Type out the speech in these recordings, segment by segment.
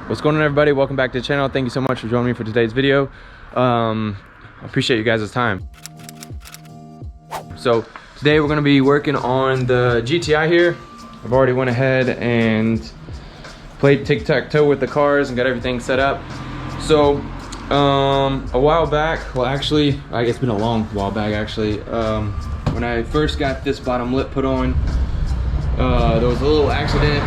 What's going on, everybody? Welcome back to the channel. Thank you so much for joining me for today's video. I appreciate you guys' time. So today we're going to be working on the GTI here. I've already went ahead and played tic-tac-toe with the cars and got everything set up. So a while back, well actually it's been a long while back actually, when I first got this bottom lip put on, there was a little accident.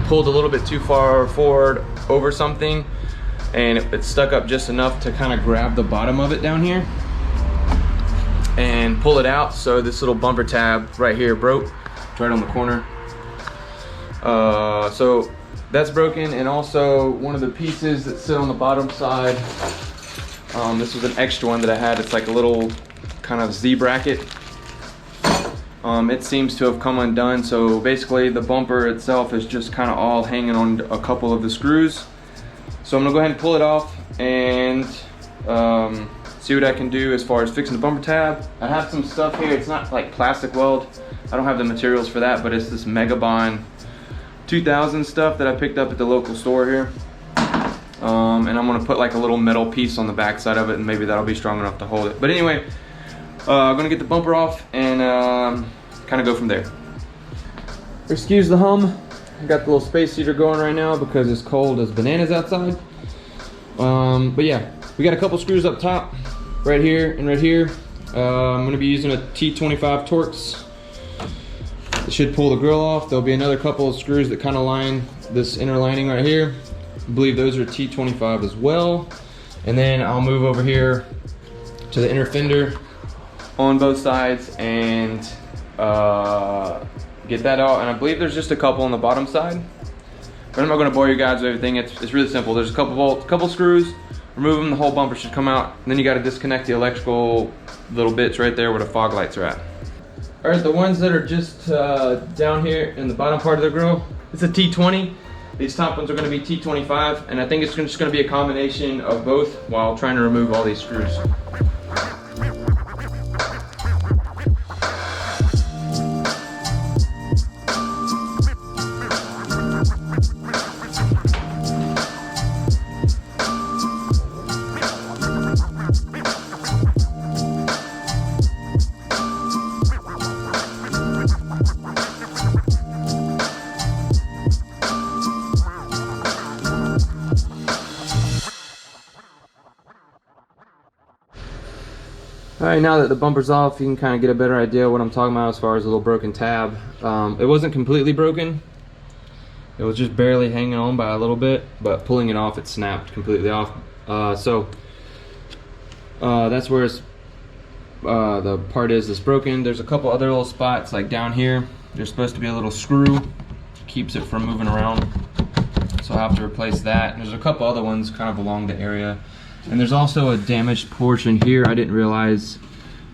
Pulled a little bit too far forward over something, and it stuck up just enough to kind of grab the bottom of it down here and pull it out. So this little bumper tab right here broke. It's right on the corner. So that's broken, and also one of the pieces that sit on the bottom side, this was an extra one that I had. It's like a little kind of Z bracket. It seems to have come undone, so basically the bumper itself is just kind of all hanging on a couple of the screws. So I'm gonna go ahead and pull it off and see what I can do as far as fixing the bumper tab. I have some stuff here. It's not like plastic weld. I don't have the materials for that, but it's this Megabond 2000 stuff that I picked up at the local store here. And I'm gonna put like a little metal piece on the back side of it, and maybe that'll be strong enough to hold it. But anyway, I'm gonna get the bumper off and kind of go from there. Excuse the hum. I got the little space heater going right now because it's cold as bananas outside. But yeah, we got a couple screws up top, right here and right here. I'm gonna be using a T25 Torx. It should pull the grill off. There'll be another couple of screws that kind of line this inner lining right here. I believe those are T25 as well. And then I'll move over here to the inner fender on both sides and get that out. And I believe there's just a couple on the bottom side, but I'm not going to bore you guys with everything. It's really simple. There's a couple bolts, couple screws, remove them, the whole bumper should come out, and then you got to disconnect the electrical little bits right there where the fog lights are at. All right, the ones that are just down here in the bottom part of the grill, it's a T20. These top ones are going to be T25, and I think it's just going to be a combination of both while trying to remove all these screws. All right, now that the bumper's off, you can kind of get a better idea of what I'm talking about as far as a little broken tab. It wasn't completely broken. It was just barely hanging on by a little bit, but pulling it off, it snapped completely off. So that's where the part is that's broken. There's a couple other little spots like down here. There's supposed to be a little screw, keeps it from moving around. So I'll have to replace that. There's a couple other ones kind of along the area. And there's also a damaged portion here. I didn't realize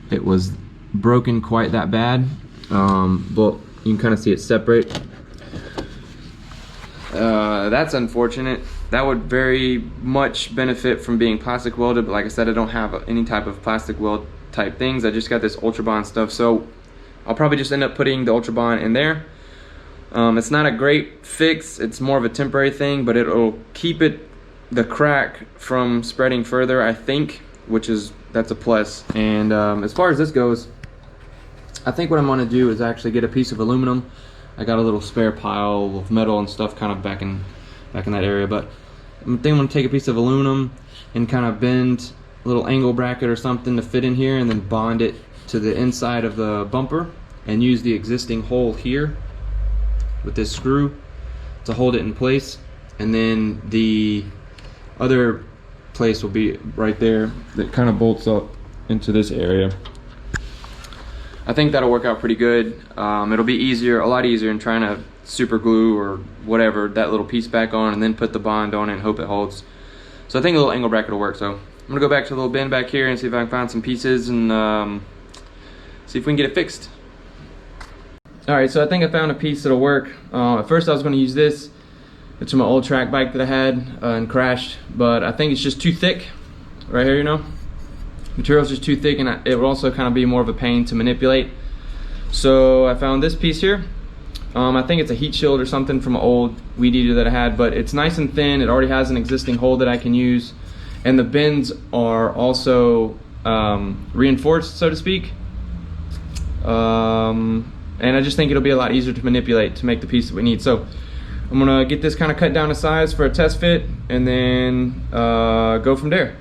it was broken quite that bad, but you can kind of see it separate. That's unfortunate. That would very much benefit from being plastic welded, but like I said, I don't have any type of plastic weld type things. I just got this Ultra Bond stuff, so I'll probably just end up putting the Ultra Bond in there. It's not a great fix. It's more of a temporary thing, but it'll keep the crack from spreading further, I think, that's a plus. And as far as this goes, I think what I'm gonna do is actually get a piece of aluminum. I got a little spare pile of metal and stuff kind of back in that area, but I think I'm gonna take a piece of aluminum and kind of bend a little angle bracket or something to fit in here, and then bond it to the inside of the bumper and use the existing hole here with this screw to hold it in place. And then the other place will be right there that kind of bolts up into this area. I think that'll work out pretty good. It'll be a lot easier than trying to super glue or whatever that little piece back on and then put the bond on and hope it holds. So I think a little angle bracket will work. So I'm gonna go back to the little bin back here and see if I can find some pieces and see if we can get it fixed. All right, so I think I found a piece that'll work. At first I was gonna use this. It's from an old track bike that I had and crashed, but I think it's just too thick right here, you know? Material's just too thick, and it will also kind of be more of a pain to manipulate. So I found this piece here. I think it's a heat shield or something from an old weed eater that I had, but it's nice and thin. It already has an existing hole that I can use, and the bends are also reinforced, so to speak. And I just think it'll be a lot easier to manipulate to make the piece that we need. So I'm gonna get this kind of cut down to size for a test fit, and then go from there.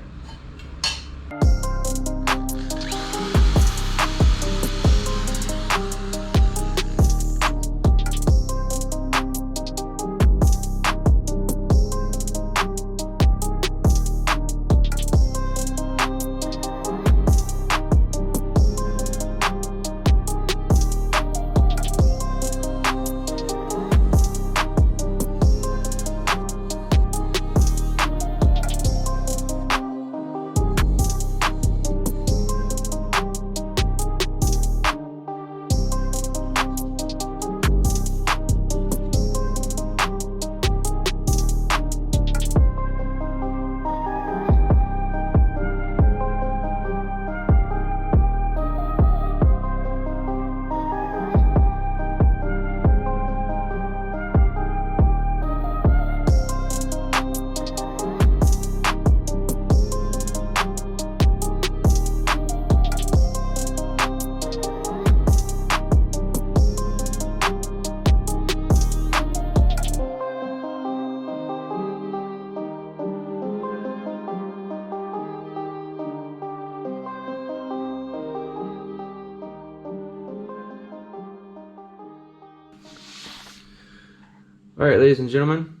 All right, ladies and gentlemen,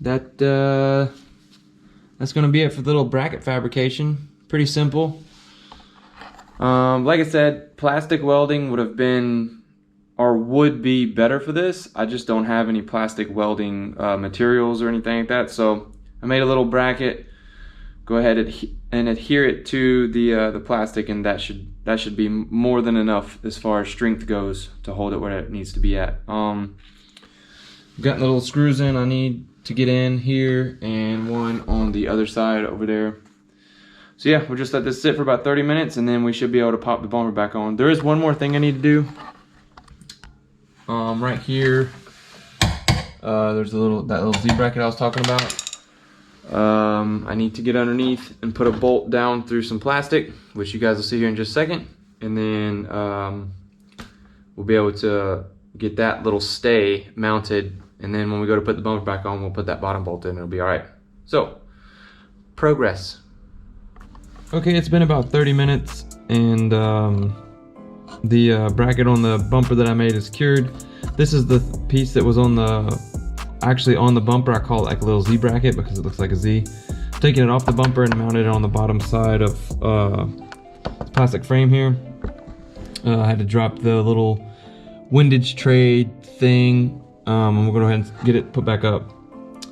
that's gonna be it for the little bracket fabrication. Pretty simple. Like I said, plastic welding would have been or would be better for this. I just don't have any plastic welding materials or anything like that, so I made a little bracket. Go ahead and adhere it to the plastic, and that should be more than enough as far as strength goes to hold it where it needs to be at. Got the little screws in I need to get in here, and one on the other side over there. So yeah, we'll just let this sit for about 30 minutes, and then we should be able to pop the bumper back on. There is one more thing I need to do. Right here, there's that little Z bracket I was talking about. I need to get underneath and put a bolt down through some plastic, which you guys will see here in just a second, and then we'll be able to get that little stay mounted, and then when we go to put the bumper back on, we'll put that bottom bolt in. It'll be all right. So, progress. Okay, it's been about 30 minutes, and the bracket on the bumper that I made is cured. This is the piece that was on the bumper. I call it like a little Z bracket because it looks like a Z. Taking it off the bumper and mounted it on the bottom side of plastic frame here. I had to drop the little windage tray thing. I'm gonna go ahead and get it put back up.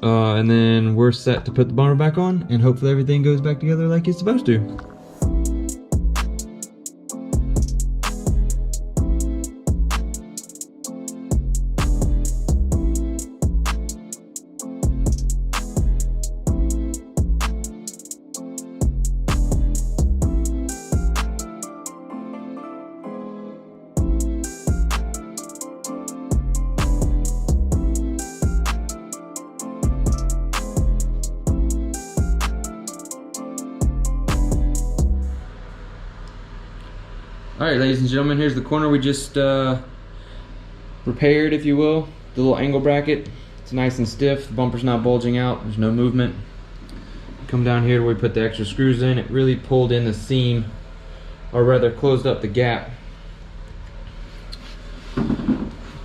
And then we're set to put the bumper back on, and hopefully everything goes back together like it's supposed to. Alright, ladies and gentlemen, here's the corner we just repaired, if you will. The little angle bracket. It's nice and stiff. The bumper's not bulging out. There's no movement. Come down here where we put the extra screws in. It really pulled in the seam, or rather closed up the gap.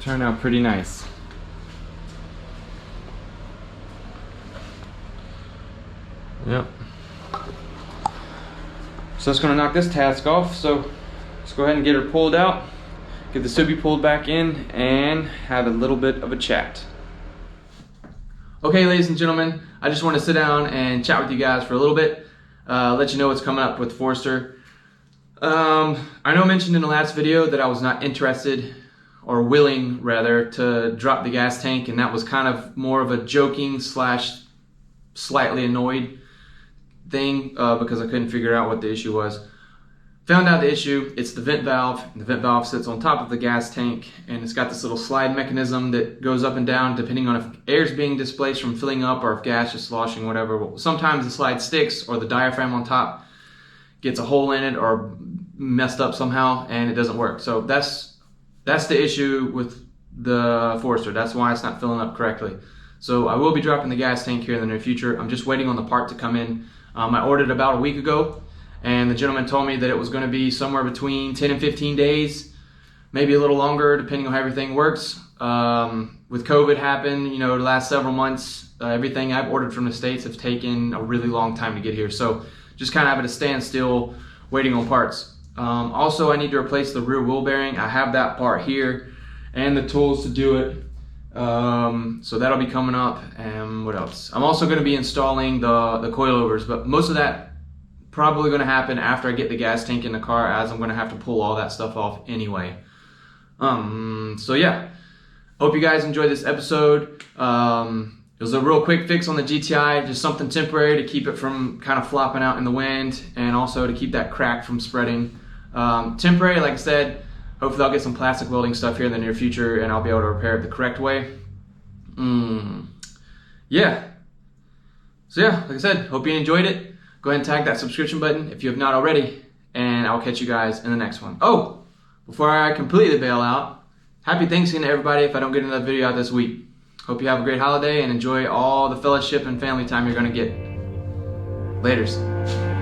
Turned out pretty nice. Yep. So that's going to knock this task off. So let's go ahead and get her pulled out, get the subby pulled back in, and have a little bit of a chat. Okay, ladies and gentlemen, I just want to sit down and chat with you guys for a little bit, let you know what's coming up with Forester. I know I mentioned in the last video that I was not interested, or willing rather, to drop the gas tank, and that was kind of more of a joking slash slightly annoyed thing because I couldn't figure out what the issue was. Found out the issue, it's the vent valve. The vent valve sits on top of the gas tank, and it's got this little slide mechanism that goes up and down depending on if air's being displaced from filling up or if gas is sloshing, whatever. Sometimes the slide sticks or the diaphragm on top gets a hole in it or messed up somehow and it doesn't work. So that's the issue with the Forester. That's why it's not filling up correctly. So I will be dropping the gas tank here in the near future. I'm just waiting on the part to come in. I ordered it about a week ago, and the gentleman told me that it was going to be somewhere between 10 and 15 days, maybe a little longer depending on how everything works. With COVID happened, the last several months, everything I've ordered from the States have taken a really long time to get here. So just kind of at a standstill waiting on parts. Also, I need to replace the rear wheel bearing. I have that part here and the tools to do it. So that'll be coming up. And what else? I'm also going to be installing the coilovers, but most of that probably going to happen after I get the gas tank in the car, as I'm going to have to pull all that stuff off anyway. So yeah, hope you guys enjoyed this episode. It was a real quick fix on the GTI, just something temporary to keep it from kind of flopping out in the wind, and also to keep that crack from spreading. Temporary, like I said. Hopefully I'll get some plastic welding stuff here in the near future and I'll be able to repair it the correct way. Yeah. So yeah, like I said, hope you enjoyed it. Go ahead and tag that subscription button if you have not already, and I'll catch you guys in the next one. Oh, before I completely bail out, happy Thanksgiving to everybody if I don't get another video out this week. Hope you have a great holiday and enjoy all the fellowship and family time you're going to get. Laters.